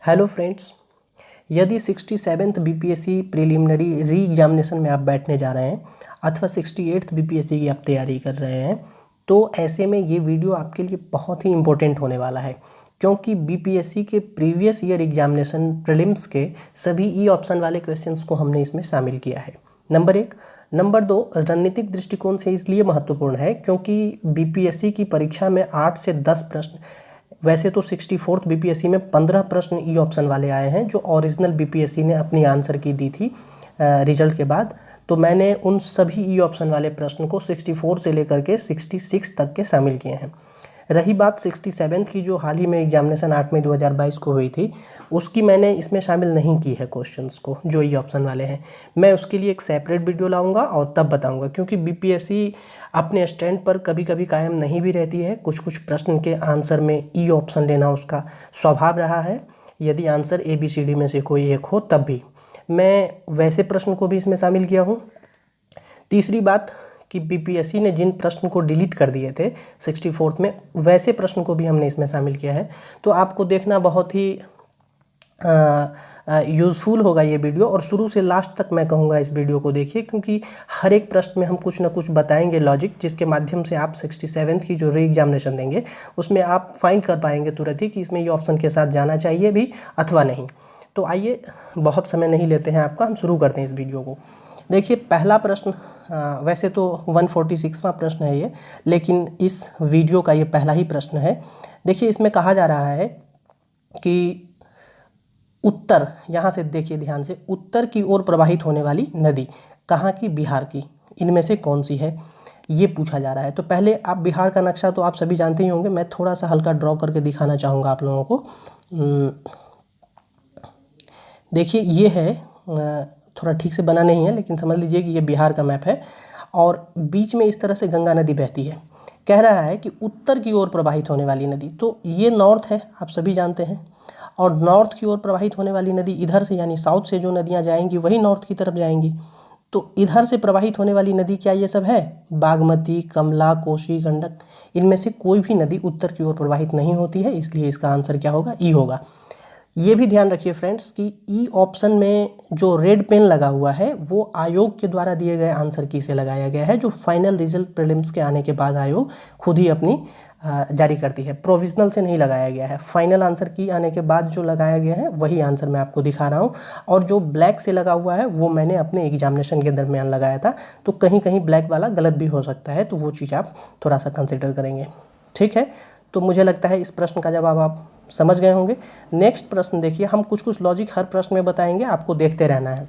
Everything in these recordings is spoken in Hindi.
हेलो फ्रेंड्स, यदि 67th BPSC preliminary re examination में आप बैठने जा रहे हैं अथवा 68th बीपीएससी की आप तैयारी कर रहे हैं तो ऐसे में ये वीडियो आपके लिए बहुत ही इम्पोर्टेंट होने वाला है, क्योंकि बीपीएससी के प्रीवियस ईयर एग्जामिनेशन प्रीलिम्स के सभी ई ऑप्शन वाले क्वेश्चंस को हमने इसमें शामिल किया है। नंबर 1। नंबर 2, रणनीतिक दृष्टिकोण से इसलिए महत्वपूर्ण है क्योंकि बीपीएससी की परीक्षा में 8 से 10 प्रश्न, वैसे तो 64th बीपीएससी में 15 प्रश्न ई ऑप्शन वाले आए हैं जो ओरिजिनल बीपीएससी ने अपनी आंसर की दी थी रिजल्ट के बाद। तो मैंने उन सभी ई ऑप्शन वाले प्रश्न को 64 से लेकर के 66 तक के शामिल किए हैं। रही बात 67th की, जो हाल ही में एग्जामिनेशन 8 मई 2022 को हुई थी, उसकी मैंने इसमें शामिल नहीं की है क्वेश्चंस को जो ई ऑप्शन वाले हैं। मैं उसके लिए एक सेपरेट वीडियो लाऊंगा और तब बताऊंगा, क्योंकि बीपीएससी अपने स्टैंड पर कभी कभी कायम नहीं भी रहती है। कुछ कुछ प्रश्न के आंसर में ई ऑप्शन लेना उसका स्वभाव रहा है, यदि आंसर ABCD में से कोई एक हो तब भी। मैं वैसे प्रश्न को भी इसमें शामिल किया हूँ। तीसरी बात कि बीपीएससी ने जिन प्रश्न को डिलीट कर दिए थे 64th में, वैसे प्रश्न को भी हमने इसमें शामिल किया है। तो आपको देखना बहुत ही यूज़फुल होगा ये वीडियो, और शुरू से लास्ट तक मैं कहूँगा इस वीडियो को देखिए, क्योंकि हर एक प्रश्न में हम कुछ ना कुछ बताएंगे लॉजिक, जिसके माध्यम से आप 67th की जो री एग्जामिनेशन देंगे उसमें आप फाइंड कर पाएंगे तुरंत ही कि इसमें ये ऑप्शन के साथ जाना चाहिए भी अथवा नहीं। तो आइए, बहुत समय नहीं लेते हैं आपका, हम शुरू करते हैं इस वीडियो को। देखिए, पहला प्रश्न, वैसे तो 146वां प्रश्न है ये, लेकिन इस वीडियो का ये पहला ही प्रश्न है। देखिए, इसमें कहा जा रहा है कि उत्तर, यहाँ से देखिए ध्यान से, उत्तर की ओर प्रवाहित होने वाली नदी कहाँ की? बिहार की। इनमें से कौन सी है, ये पूछा जा रहा है। तो पहले आप बिहार का नक्शा तो आप सभी जानते ही होंगे, मैं थोड़ा सा हल्का ड्रॉ करके दिखाना चाहूँगा आप लोगों को। देखिए, ये है, थोड़ा ठीक से बना नहीं है, लेकिन समझ लीजिए कि ये बिहार का मैप है और बीच में इस तरह से गंगा नदी बहती है। कह रहा है कि उत्तर की ओर प्रवाहित होने वाली नदी, तो ये नॉर्थ है, आप सभी जानते हैं, और नॉर्थ की ओर प्रवाहित होने वाली नदी इधर से, यानी साउथ से जो नदियाँ जाएंगी वही नॉर्थ की तरफ जाएंगी। तो इधर से प्रवाहित होने वाली नदी क्या ये सब है? बागमती, कमला, कोसी, गंडक। इनमें से कोई भी नदी उत्तर की ओर प्रवाहित नहीं होती है, इसलिए इसका आंसर क्या होगा? ई होगा। ये भी ध्यान रखिए फ्रेंड्स कि ई ऑप्शन में जो रेड पेन लगा हुआ है वो आयोग के द्वारा दिए गए आंसर की से लगाया गया है, जो फाइनल रिजल्ट प्रीलिम्स के आने के बाद आयोग खुद ही अपनी जारी करती है। प्रोविजनल से नहीं लगाया गया है, फाइनल आंसर की आने के बाद जो लगाया गया है वही आंसर मैं आपको दिखा रहा हूँ। और जो ब्लैक से लगा हुआ है वो मैंने अपने एग्जामिनेशन के दरमियान लगाया था, तो कहीं कहीं ब्लैक वाला गलत भी हो सकता है, तो वो चीज़ आप थोड़ा सा कंसिडर करेंगे। ठीक है, तो मुझे लगता है इस प्रश्न का जवाब आप समझ गए होंगे। नेक्स्ट प्रश्न देखिए, हम कुछ कुछ लॉजिक हर प्रश्न में बताएंगे, आपको देखते रहना है।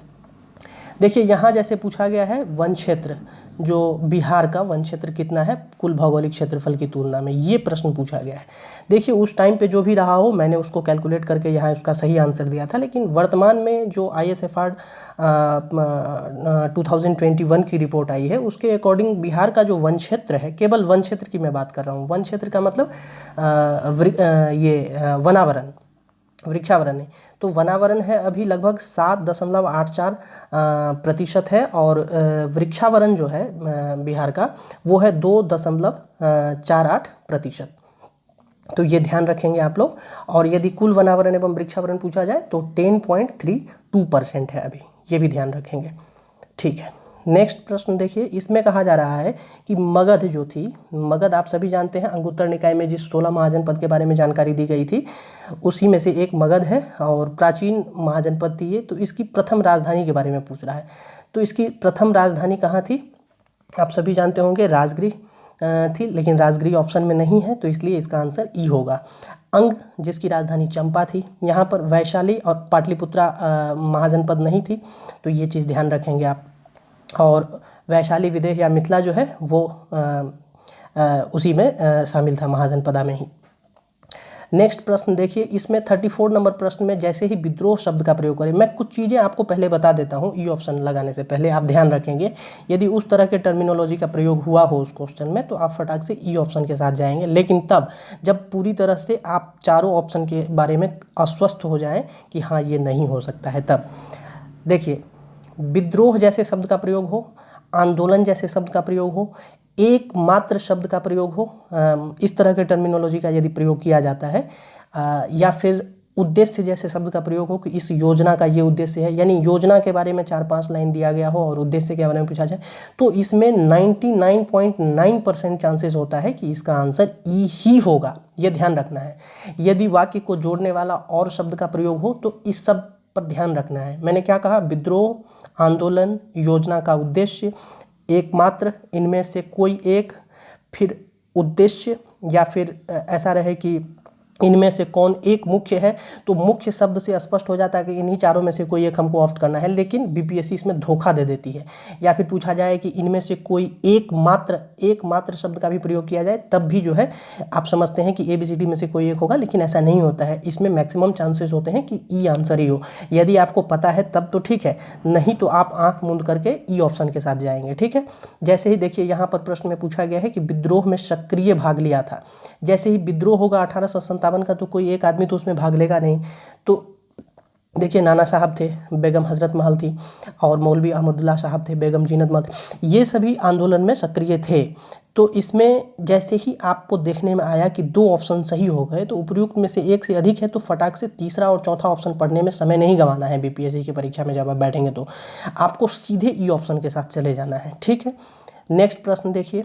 देखिए, यहाँ जैसे पूछा गया है वन क्षेत्र, जो बिहार का वन क्षेत्र कितना है कुल भौगोलिक क्षेत्रफल की तुलना में, ये प्रश्न पूछा गया है। देखिए, उस टाइम पे जो भी रहा हो, मैंने उसको कैलकुलेट करके यहाँ उसका सही आंसर दिया था, लेकिन वर्तमान में जो ISFR 2021 की रिपोर्ट आई है उसके अकॉर्डिंग बिहार का जो वन क्षेत्र है, केवल वन क्षेत्र की मैं बात कर रहा हूँ, वन क्षेत्र का मतलब वनावरण, वृक्षावरण है, तो वनावरण है अभी लगभग 7.84% है, और वृक्षावरण जो है बिहार का वो है 2.48%। तो ये ध्यान रखेंगे आप लोग। और यदि कुल वनावरण एवं वृक्षावरण पूछा जाए तो 10.32% है अभी, ये भी ध्यान रखेंगे। ठीक है, नेक्स्ट प्रश्न देखिए, इसमें कहा जा रहा है कि मगध जो थी, मगध आप सभी जानते हैं, अंगुत्तर निकाय में जिस 16 महाजनपद के बारे में जानकारी दी गई थी उसी में से एक मगध है और प्राचीन महाजनपद थी ये। तो इसकी प्रथम राजधानी के बारे में पूछ रहा है। तो इसकी प्रथम राजधानी कहाँ थी? आप सभी जानते होंगे राजगृह थी, लेकिन राजगृह ऑप्शन में नहीं है, तो इसलिए इसका आंसर ई होगा। अंग, जिसकी राजधानी चंपा थी, यहाँ पर वैशाली और पाटलिपुत्रा महाजनपद नहीं थी, तो ये चीज़ ध्यान रखेंगे आप। और वैशाली, विदेह या मिथिला जो है वो उसी में शामिल था, महाजनपदा में ही। नेक्स्ट प्रश्न देखिए, इसमें 34 नंबर प्रश्न में जैसे ही विद्रोह शब्द का प्रयोग करें, मैं कुछ चीज़ें आपको पहले बता देता हूँ ई ऑप्शन लगाने से पहले, आप ध्यान रखेंगे। यदि उस तरह के टर्मिनोलॉजी का प्रयोग हुआ हो उस क्वेश्चन में तो आप फटाक से ई ऑप्शन के साथ जाएंगे, लेकिन तब जब पूरी तरह से आप चारों ऑप्शन के बारे में आश्वस्त हो जाएं कि हाँ ये नहीं हो सकता है, तब देखिए, विद्रोह जैसे शब्द का प्रयोग हो, आंदोलन जैसे शब्द का प्रयोग हो, एकमात्र शब्द का प्रयोग हो, इस तरह के टर्मिनोलॉजी का यदि प्रयोग किया जाता है, या फिर उद्देश्य जैसे शब्द का प्रयोग हो कि इस योजना का ये उद्देश्य है, यानी योजना के बारे में 4-5 लाइन दिया गया हो और उद्देश्य के बारे में पूछा जाए, तो इसमें 99.9% चांसेस होता है कि इसका आंसर ई ही होगा। ये ध्यान रखना है। यदि वाक्य को जोड़ने वाला और शब्द का प्रयोग हो तो इस सब पर ध्यान रखना है। मैंने क्या कहा? विद्रोह, आंदोलन, योजना का उद्देश्य, एकमात्र, इनमें से कोई एक, फिर उद्देश्य, या फिर ऐसा रहे कि इनमें से कौन एक मुख्य है। तो मुख्य शब्द से स्पष्ट हो जाता है कि इन्हीं चारों में से कोई एक हमको ऑप्ट करना है, लेकिन बीपीएससी इसमें धोखा दे देती है। या फिर पूछा जाए कि इनमें से कोई एकमात्र शब्द का भी प्रयोग किया जाए, तब भी जो है आप समझते हैं कि ABCD में से कोई एक होगा, लेकिन ऐसा नहीं होता है। इसमें मैक्सिमम चांसेस होते हैं कि ई आंसर ही हो। यदि आपको पता है तब तो ठीक है, नहीं तो आप आंख मूंद करके ई ऑप्शन के साथ जाएंगे। ठीक है। जैसे ही देखिए यहाँ पर प्रश्न में पूछा गया है कि विद्रोह में सक्रिय भाग लिया था। जैसे ही विद्रोह होगा 1857 का, तो कोई एक आदमी तो उसमें भाग लेगा नहीं। तो देखिए नाना साहब थे, बेगम हजरत महल थी, और मौलवी अहमदुल्ला साहब थे, बेगम जीनत महल, ये सभी आंदोलन में सक्रिय थे। तो इसमें जैसे ही आपको देखने में आया कि 2 ऑप्शन सही हो गए, तो उपयुक्त में से एक से अधिक है, तो फटाक से तीसरा और चौथा ऑप्शन पढ़ने में समय नहीं गंवाना है। बीपीएससी की परीक्षा में जब आप बैठेंगे तो आपको सीधे ई ऑप्शन के साथ चले जाना है। ठीक है। नेक्स्ट प्रश्न देखिए।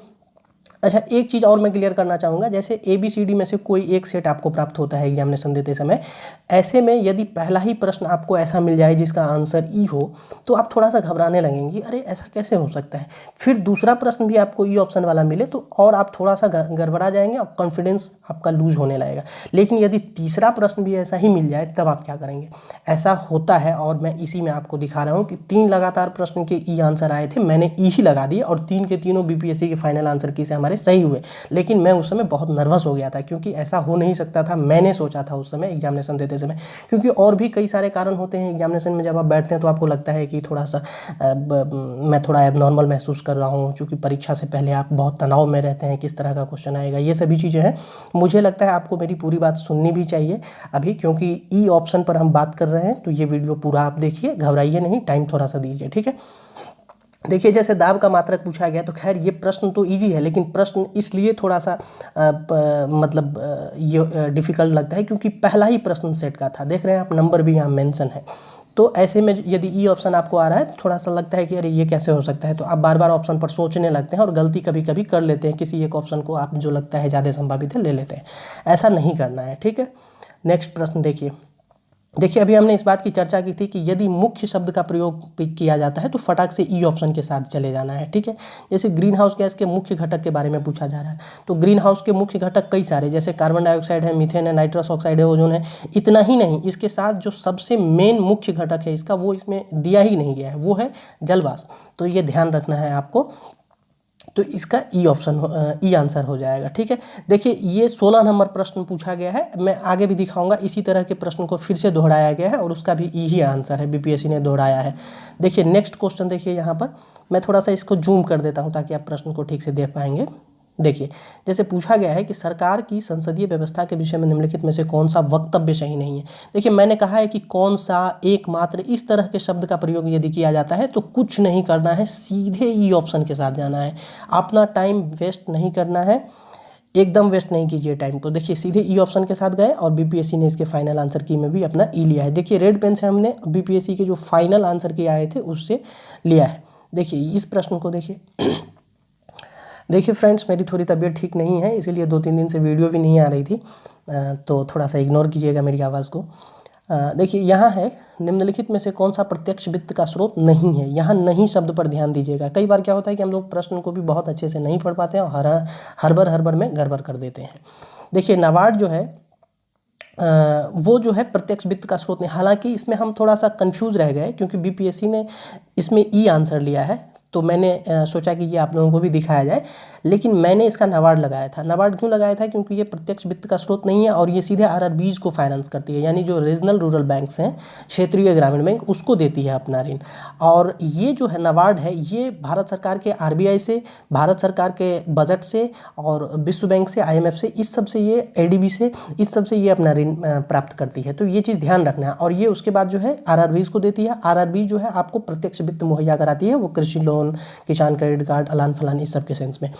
अच्छा, एक चीज़ और मैं क्लियर करना चाहूँगा। जैसे ABCD में से कोई एक सेट आपको प्राप्त होता है एग्जामिनेशन देते समय, ऐसे में यदि पहला ही प्रश्न आपको ऐसा मिल जाए जिसका आंसर ई हो, तो आप थोड़ा सा घबराने लगेंगे, अरे ऐसा कैसे हो सकता है। फिर दूसरा प्रश्न भी आपको ई ऑप्शन वाला मिले तो और आप थोड़ा सा गड़बड़ा जाएंगे और कॉन्फिडेंस आपका लूज होने लगेगा। लेकिन यदि तीसरा प्रश्न भी ऐसा ही मिल जाए, तब आप क्या करेंगे? ऐसा होता है, और मैं इसी में आपको दिखा रहा हूँ कि 3 लगातार प्रश्न के ई आंसर आए थे, मैंने ई ही लगा दिए, और 3 के तीनों बीपीएससी के फाइनल आंसर की से हमारे सही हुए। लेकिन मैं उस समय बहुत नर्वस हो गया था, क्योंकि ऐसा हो नहीं सकता था, मैंने सोचा था उस समय एग्जामिनेशन देते समय। क्योंकि और भी कई सारे कारण होते हैं एग्जामिनेशन में, जब आप बैठते हैं तो आपको लगता है कि थोड़ा सा मैं थोड़ा एबनॉर्मल महसूस कर रहा हूँ, क्योंकि परीक्षा से पहले आप बहुत तनाव में रहते हैं, किस तरह का क्वेश्चन आएगा, ये सभी चीज़ें हैं। मुझे लगता है आपको मेरी पूरी बात सुननी भी चाहिए अभी, क्योंकि ई ऑप्शन पर हम बात कर रहे हैं। तो ये वीडियो पूरा आप देखिए, घबराइए नहीं, टाइम थोड़ा सा दीजिए। ठीक है। देखिए, जैसे दाब का मात्रक पूछा गया, तो खैर ये प्रश्न तो इजी है, लेकिन प्रश्न इसलिए थोड़ा सा ये डिफ़िकल्ट लगता है क्योंकि पहला ही प्रश्न सेट का था। देख रहे हैं आप, नंबर भी यहाँ मेंशन है। तो ऐसे में यदि ई ऑप्शन आपको आ रहा है, तो थोड़ा सा लगता है कि अरे ये कैसे हो सकता है, तो आप बार बार ऑप्शन पर सोचने लगते हैं और गलती कभी कभी कर लेते हैं। किसी एक ऑप्शन को आप जो लगता है ज़्यादा संभावित है ले लेते हैं, ऐसा नहीं करना है। ठीक है। नेक्स्ट प्रश्न देखिए। अभी हमने इस बात की चर्चा की थी कि यदि मुख्य शब्द का प्रयोग किया जाता है तो फटाक से ई ऑप्शन के साथ चले जाना है। ठीक है। जैसे ग्रीन हाउस गैस के मुख्य घटक के बारे में पूछा जा रहा है, तो ग्रीन हाउस के मुख्य घटक कई सारे, जैसे कार्बन डाइऑक्साइड है, मीथेन है, नाइट्रस ऑक्साइड है, ओजोन है। इतना ही नहीं, इसके साथ जो सबसे मेन मुख्य घटक है इसका, वो इसमें दिया ही नहीं गया है, वो है जलवाष्प। तो ये ध्यान रखना है आपको। तो इसका ई ऑप्शन ई आंसर हो जाएगा। ठीक है। देखिए, ये 16 नंबर प्रश्न पूछा गया है, मैं आगे भी दिखाऊंगा। इसी तरह के प्रश्न को फिर से दोहराया गया है और उसका भी ई ही आंसर है, बीपीएससी ने दोहराया है। देखिए नेक्स्ट क्वेश्चन, देखिए यहाँ पर मैं थोड़ा सा इसको जूम कर देता हूँ ताकि आप प्रश्न को ठीक से देख पाएंगे। देखिए, जैसे पूछा गया है कि सरकार की संसदीय व्यवस्था के विषय में निम्नलिखित में से कौन सा वक्तव्य सही नहीं है। देखिए, मैंने कहा है कि कौन सा, एकमात्र, इस तरह के शब्द का प्रयोग यदि किया जाता है तो कुछ नहीं करना है, सीधे ई ऑप्शन के साथ जाना है। अपना टाइम वेस्ट नहीं करना है, एकदम वेस्ट नहीं कीजिए टाइम को। देखिए, सीधे ई ऑप्शन के साथ गए और बीपीएससी ने इसके फाइनल आंसर की में भी अपना ई लिया है। देखिए, रेड पेन से हमने बीपीएससी के जो फाइनल आंसर के आए थे उससे लिया है। देखिए इस प्रश्न को देखिए फ्रेंड्स, मेरी थोड़ी तबीयत ठीक नहीं है, इसीलिए 2-3 दिन से वीडियो भी नहीं आ रही थी, तो थोड़ा सा इग्नोर कीजिएगा मेरी आवाज़ को। देखिए यहाँ है, निम्नलिखित में से कौन सा प्रत्यक्ष वित्त का स्रोत नहीं है। यहाँ नहीं शब्द पर ध्यान दीजिएगा। कई बार क्या होता है कि हम लोग प्रश्न को भी बहुत अच्छे से नहीं पढ़ पाते हैं और हड़बड़ में गड़बड़ कर देते हैं। देखिए, नाबार्ड जो है वो जो है प्रत्यक्ष वित्त का स्रोत नहीं। हालांकि इसमें हम थोड़ा सा कंफ्यूज रह गए क्योंकि बीपीएससी ने इसमें ई आंसर लिया है, तो मैंने सोचा कि ये आप लोगों को भी दिखाया जाए, लेकिन मैंने इसका नाबार्ड लगाया था। नाबार्ड क्यों लगाया था? क्योंकि ये प्रत्यक्ष वित्त का स्रोत नहीं है और ये सीधे आरआरबीज को फाइनेंस करती है, यानी जो रीजनल रूरल बैंक्स हैं, क्षेत्रीय ग्रामीण बैंक, उसको देती है अपना ऋण। और ये जो है नाबार्ड है, ये भारत सरकार के आरबीआई से, भारत सरकार के बजट से और विश्व बैंक से, आईएमएफ से, इस सब से, ये एडीबी से, इस सब से ये अपना ऋण प्राप्त करती है। तो ये चीज़ ध्यान रखना है। और ये उसके बाद जो है आरआरबीज को देती है। आरआरबी जो है आपको प्रत्यक्ष वित्त मुहैया कराती है, वो कृषि लोन, किसान क्रेडिट कार्ड, अलान फलान, इस सब के सेंस में।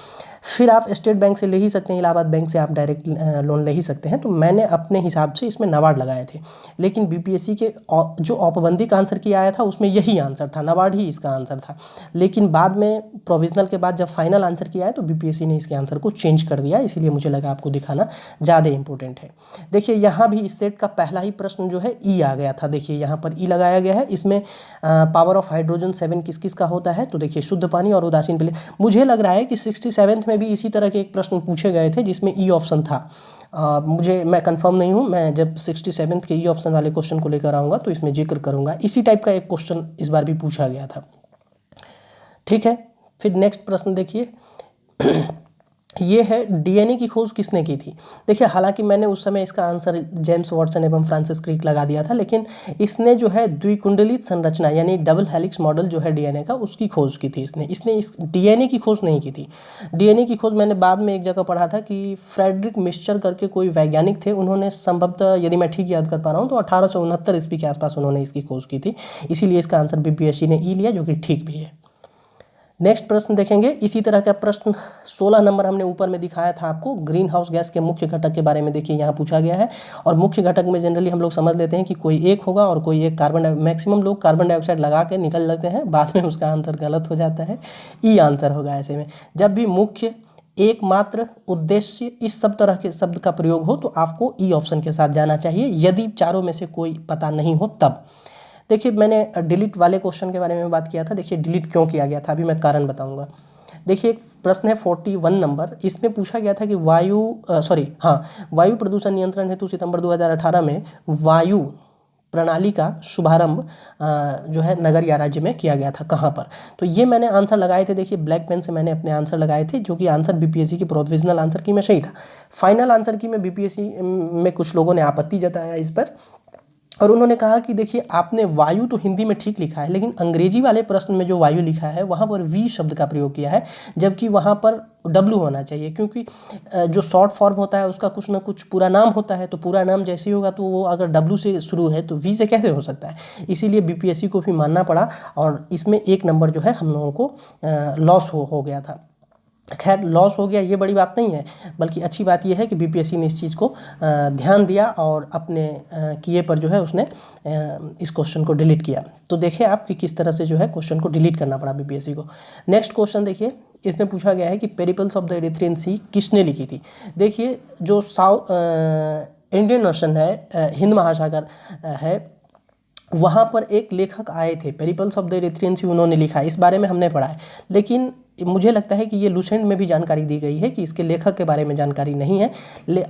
फिर आप स्टेट बैंक से ले ही सकते हैं, इलाहाबाद बैंक से आप डायरेक्ट लोन ले ही सकते हैं। तो मैंने अपने हिसाब से इसमें नाबार्ड लगाए थे, लेकिन बीपीएससी के जो औपबंदिक आंसर की आया था उसमें यही आंसर था, नाबार्ड ही इसका आंसर था। लेकिन बाद में प्रोविजनल के बाद जब फाइनल आंसर किया है तो बीपीएससी ने इसके आंसर को चेंज कर दिया, इसीलिए मुझे लगा आपको दिखाना ज़्यादा इंपॉर्टेंट है। देखिए यहाँ भी स्टेट का पहला ही प्रश्न जो है ई आ गया था। देखिए यहाँ पर ई लगाया गया है। इसमें पावर ऑफ हाइड्रोजन 7 किस किस का होता है, तो देखिए शुद्ध पानी और उदासीन बिजली। मुझे लग रहा है कि 67th में भी इसी तरह के एक प्रश्न पूछे गए थे जिसमें ई ऑप्शन था। मैं कंफर्म नहीं हूँ, मैं जब 67th के ई ऑप्शन वाले क्वेश्चन को लेकर आऊँगा तो इसमें जिक्र करूँगा। इसी टाइप का एक क्वेश्चन इस बार भी पूछा गया था। ठीक है, फिर नेक्स्ट प्रश्न देखिए ये है डीएनए की खोज किसने की थी। देखिए हालांकि मैंने उस समय इसका आंसर जेम्स वाटसन एवं फ्रांसिस क्रिक लगा दिया था, लेकिन इसने जो है द्विकुंडलित संरचना यानी डबल हेलिक्स मॉडल जो है डीएनए का, उसकी खोज की थी इसने इस डीएनए की खोज नहीं की थी। डीएनए की खोज मैंने बाद में एक जगह पढ़ा था कि फ्रेडरिक मिस्चर करके कोई वैज्ञानिक थे, उन्होंने संभवतः, यदि मैं ठीक याद कर पा रहा हूँ, तो 1869 ईस्वी के आसपास उन्होंने इसकी खोज की थी। इसीलिए इसका आंसर बीपीएससी ने ई लिया, जो कि ठीक भी है। नेक्स्ट प्रश्न देखेंगे, इसी तरह का प्रश्न 16 नंबर हमने ऊपर में दिखाया था आपको। ग्रीन हाउस गैस के मुख्य घटक के बारे में देखिए यहाँ पूछा गया है। और मुख्य घटक में जनरली हम लोग समझ लेते हैं कि कोई एक होगा और कोई एक मैक्सिमम लोग कार्बन डाइऑक्साइड लगा के निकल लेते हैं, बाद में उसका आंसर गलत हो जाता है। ई आंसर होगा ऐसे में। जब भी मुख्य, एकमात्र, उद्देश्य, इस सब तरह के शब्द का प्रयोग हो तो आपको ई ऑप्शन के साथ जाना चाहिए, यदि चारों में से कोई पता नहीं हो तब। देखिए मैंने डिलीट वाले क्वेश्चन के बारे में बात किया था। देखिए डिलीट क्यों किया गया था, अभी मैं कारण बताऊंगा। देखिए एक प्रश्न है 41 नंबर, इसमें पूछा गया था कि वायु प्रदूषण नियंत्रण हेतु सितंबर 2018 में वायु प्रणाली का शुभारंभ जो है नगर या राज्य में किया गया था, कहाँ पर। तो ये मैंने आंसर लगाए थे, देखिए ब्लैक पेन से मैंने अपने आंसर लगाए थे, जो कि आंसर बीपीएससी की प्रोविजनल आंसर की में सही था। फाइनल आंसर की में बीपीएससी में कुछ लोगों ने आपत्ति जताया इस पर, और उन्होंने कहा कि देखिए आपने वायु तो हिंदी में ठीक लिखा है, लेकिन अंग्रेजी वाले प्रश्न में जो वायु लिखा है वहाँ पर वी शब्द का प्रयोग किया है, जबकि वहाँ पर डब्लू होना चाहिए, क्योंकि जो शॉर्ट फॉर्म होता है उसका कुछ ना कुछ पूरा नाम होता है, तो पूरा नाम जैसे ही होगा तो वो अगर डब्लू से शुरू है तो वी से कैसे हो सकता है। इसीलिए बीपीएससी को भी मानना पड़ा, और इसमें एक नंबर जो है हम लोगों को लॉस हो गया था। खैर लॉस हो गया ये बड़ी बात नहीं है, बल्कि अच्छी बात यह है कि बीपीएससी ने इस चीज़ को ध्यान दिया और अपने किए पर जो है उसने इस क्वेश्चन को डिलीट किया। तो देखिए आप कि किस तरह से जो है क्वेश्चन को डिलीट करना पड़ा बीपीएससी को। नेक्स्ट क्वेश्चन देखिए, इसमें पूछा गया है कि पेरिपल्स ऑफ द एरिथ्रियन सी किसने लिखी थी। देखिए जो इंडियन ओशन है, हिंद महासागर है, वहाँ पर एक लेखक आए थे, पेरिपल्स ऑफ द एरिथ्रियन सी उन्होंने लिखा है, इस बारे में हमने पढ़ा है। लेकिन मुझे लगता है कि ये लुसेंट में भी जानकारी दी गई है कि इसके लेखक के बारे में जानकारी नहीं है।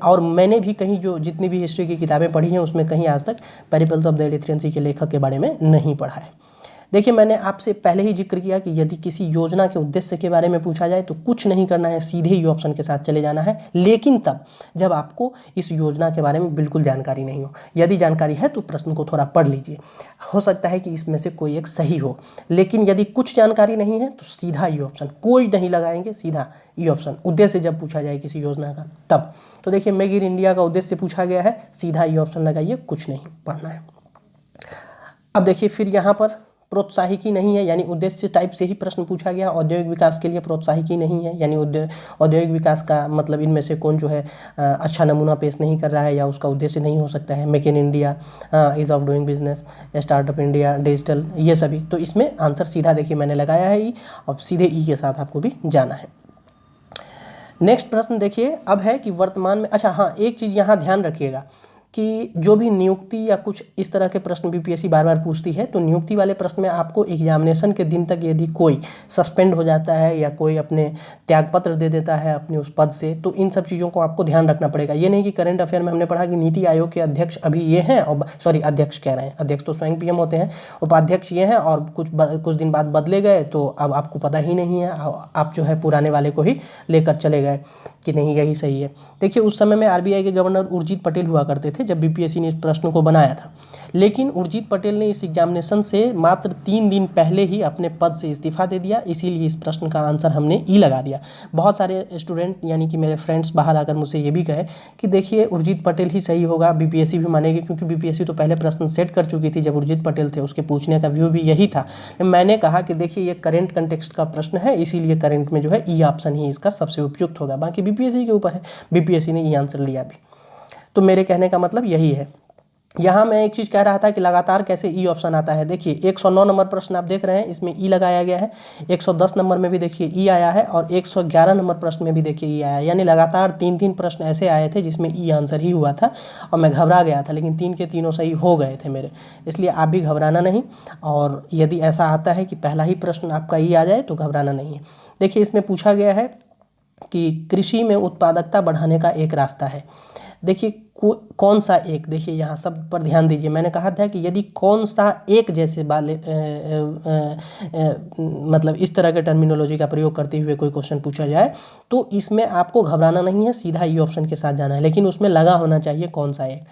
और मैंने भी कहीं जो जितनी भी हिस्ट्री की किताबें पढ़ी हैं उसमें कहीं आज तक पेरिपल्स ऑफ द एरिथ्रियन सी के लेखक के बारे में नहीं पढ़ा है। देखिए मैंने आपसे पहले ही जिक्र किया कि यदि किसी योजना के उद्देश्य के बारे में पूछा जाए तो कुछ नहीं करना है, सीधे ही ऑप्शन के साथ चले जाना है, लेकिन तब जब आपको इस योजना के बारे में बिल्कुल जानकारी नहीं हो। यदि जानकारी है तो प्रश्न को थोड़ा पढ़ लीजिए, हो सकता है कि इसमें से कोई एक सही हो। लेकिन यदि कुछ जानकारी नहीं है तो सीधा ई ऑप्शन, कोई नहीं लगाएंगे, सीधा ई ऑप्शन। उद्देश्य जब पूछा जाए किसी योजना का तब, तो देखिए मेक इन इंडिया का उद्देश्य पूछा गया है, सीधा ई ऑप्शन लगाइए, कुछ नहीं पढ़ना है। अब देखिए फिर यहाँ पर प्रोत्साहिकी नहीं है, यानी उद्देश्य टाइप से ही प्रश्न पूछा गया। औद्योगिक विकास के लिए प्रोत्साहिकी नहीं है, यानी औद्योगिक विकास का मतलब इनमें से कौन जो है अच्छा नमूना पेश नहीं कर रहा है या उसका उद्देश्य नहीं हो सकता है। Make in India, ease of doing business, startup India, digital, ये सभी। तो इसमें आंसर सीधा देखिए मैंने लगाया है ई, और सीधे ई के साथ आपको भी जाना है। नेक्स्ट प्रश्न देखिए अब है कि वर्तमान में, अच्छा हाँ एक चीज़ यहाँ ध्यान रखिएगा कि जो भी नियुक्ति या कुछ इस तरह के प्रश्न बीपीएससी बार बार पूछती है, तो नियुक्ति वाले प्रश्न में आपको एग्जामिनेशन के दिन तक यदि कोई सस्पेंड हो जाता है या कोई अपने त्यागपत्र दे देता है अपने उस पद से, तो इन सब चीज़ों को आपको ध्यान रखना पड़ेगा। ये नहीं कि करंट अफेयर में हमने पढ़ा कि नीति आयोग के अध्यक्ष अभी ये हैं, और अध्यक्ष कह रहे हैं, अध्यक्ष तो स्वयं पीएम होते हैं, उपाध्यक्ष ये हैं, और कुछ दिन बाद बदले गए, तो अब आपको पता ही नहीं है, आप जो है पुराने वाले को ही लेकर चले गए कि नहीं यही सही है। देखिए उस समय में आरबीआई के गवर्नर उर्जित पटेल हुआ करते थे, जब बीपीएससी ने इस प्रश्न को बनाया था। लेकिन उर्जित पटेल ने इस एग्जामिनेशन से मात्र 3 दिन पहले ही अपने पद से इस्तीफा दे दिया, इसीलिए इस प्रश्न का आंसर हमने ई लगा दिया। बहुत सारे स्टूडेंट यानी कि मेरे फ्रेंड्स बाहर आकर मुझसे ये भी कहे कि देखिए उर्जित पटेल ही सही होगा, बीपीएससी भी मानेगी, क्योंकि बीपीएससी तो पहले प्रश्न सेट कर चुकी थी जब उर्जित पटेल थे, उसके पूछने का व्यू भी यही था। मैंने कहा कि देखिए ये करेंट कंटेक्स्ट का प्रश्न है, इसीलिए करेंट में जो है ई ऑप्शन ही इसका सबसे उपयुक्त होगा, बाकी बीपीएससी के ऊपर है, बीपीएससी ने ये आंसर लिया भी। तो मेरे कहने का मतलब यही है। यहाँ मैं एक चीज़ कह रहा था कि लगातार कैसे ई ऑप्शन आता है। देखिए 109 नंबर प्रश्न आप देख रहे हैं, इसमें ई लगाया गया है। 110 नंबर में भी देखिए ई आया है, और 111 नंबर प्रश्न में भी देखिए ई आया है। यानी लगातार 3 प्रश्न ऐसे आए थे जिसमें ई आंसर ही हुआ था, और मैं घबरा गया था, लेकिन 3 के तीनों सही हो गए थे मेरे। इसलिए आप भी घबराना नहीं, और यदि ऐसा आता है कि पहला ही प्रश्न आपका ई आ जाए तो घबराना नहीं है। देखिए इसमें पूछा गया है कि कृषि में उत्पादकता बढ़ाने का एक रास्ता है। देखिए कौन सा एक, देखिए यहाँ शब्द पर ध्यान दीजिए। मैंने कहा था कि यदि कौन सा एक जैसे वाले मतलब इस तरह के टर्मिनोलॉजी का प्रयोग करते हुए कोई क्वेश्चन पूछा जाए तो इसमें आपको घबराना नहीं है, सीधा ई ऑप्शन के साथ जाना है, लेकिन उसमें लगा होना चाहिए कौन सा एक,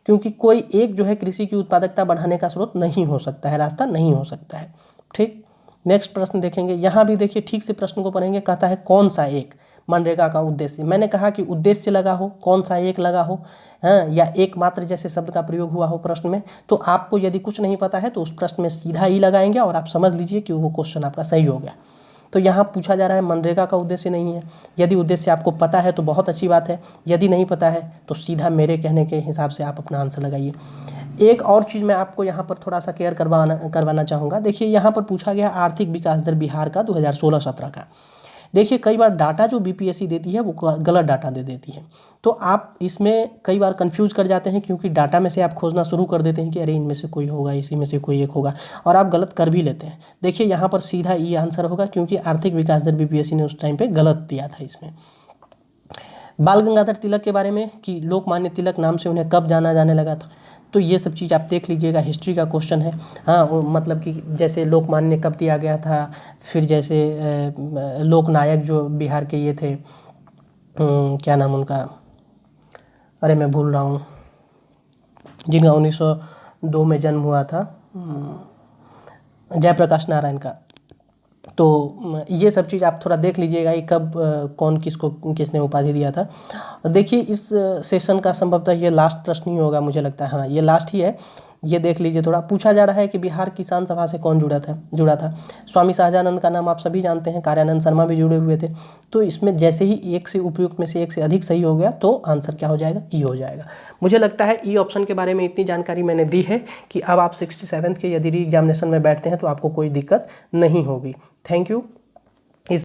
क्योंकि कोई एक जो है कृषि की उत्पादकता बढ़ाने का स्रोत नहीं हो सकता है, रास्ता नहीं हो सकता है। ठीक, नेक्स्ट प्रश्न देखेंगे। यहाँ भी देखिए ठीक से प्रश्न को पढ़ेंगे, कहता है कौन सा एक मनरेगा का उद्देश्य। मैंने कहा कि उद्देश्य लगा हो, कौन सा एक लगा हो, हाँ, या एकमात्र जैसे शब्द का प्रयोग हुआ हो प्रश्न में, तो आपको यदि कुछ नहीं पता है तो उस प्रश्न में सीधा ही लगाएंगे और आप समझ लीजिए कि वो क्वेश्चन आपका सही हो गया। तो यहाँ पूछा जा रहा है मनरेगा का उद्देश्य नहीं है। यदि उद्देश्य आपको पता है तो बहुत अच्छी बात है, यदि नहीं पता है तो सीधा मेरे कहने के हिसाब से आप अपना आंसर लगाइए। एक और चीज़ मैं आपको यहाँ पर थोड़ा सा क्लियर करवाना चाहूँगा। देखिए यहाँ पर पूछा गया आर्थिक विकास दर बिहार का 2016-17 का। देखिए कई बार डाटा जो बीपीएससी देती है वो गलत डाटा दे देती है, तो आप इसमें कई बार कंफ्यूज कर जाते हैं, क्योंकि डाटा में से आप खोजना शुरू कर देते हैं कि अरे इनमें से कोई होगा, इसी में से कोई एक होगा, और आप गलत कर भी लेते हैं। देखिए यहाँ पर सीधा ये आंसर होगा, क्योंकि आर्थिक विकास दर बीपीएससी ने उस टाइम पे गलत दिया था इसमें। बाल गंगाधर तिलक के बारे में कि लोकमान्य तिलक नाम से उन्हें कब जाना जाने लगा था, तो ये सब चीज़ आप देख लीजिएगा, हिस्ट्री का क्वेश्चन है। हाँ, वो मतलब कि जैसे लोकमान्य कब दिया गया था, फिर जैसे लोकनायक जो बिहार के ये थे, क्या नाम उनका, अरे मैं भूल रहा हूँ, जिनका 1902 में जन्म हुआ था, जयप्रकाश नारायण का। तो ये सब चीज़ आप थोड़ा देख लीजिएगा कि कब कौन किसने उपाधि दिया था। देखिए इस सेशन का संभवतः ये लास्ट प्रश्न ही होगा, मुझे लगता है, हाँ ये लास्ट ही है। ये देख लीजिए थोड़ा। पूछा जा रहा है कि बिहार किसान सभा से कौन जुड़ा था। स्वामी शाहजानंद का नाम आप सभी जानते हैं, कार्यानंद शर्मा भी जुड़े हुए थे। तो इसमें जैसे ही एक से उपयुक्त में से एक से अधिक सही हो गया तो आंसर क्या हो जाएगा, ई हो जाएगा। मुझे लगता है ई ऑप्शन के बारे में इतनी जानकारी मैंने दी है कि अब आप 67th के यदि री एग्जामिनेशन में बैठते हैं तो आपको कोई दिक्कत नहीं होगी। Thank you.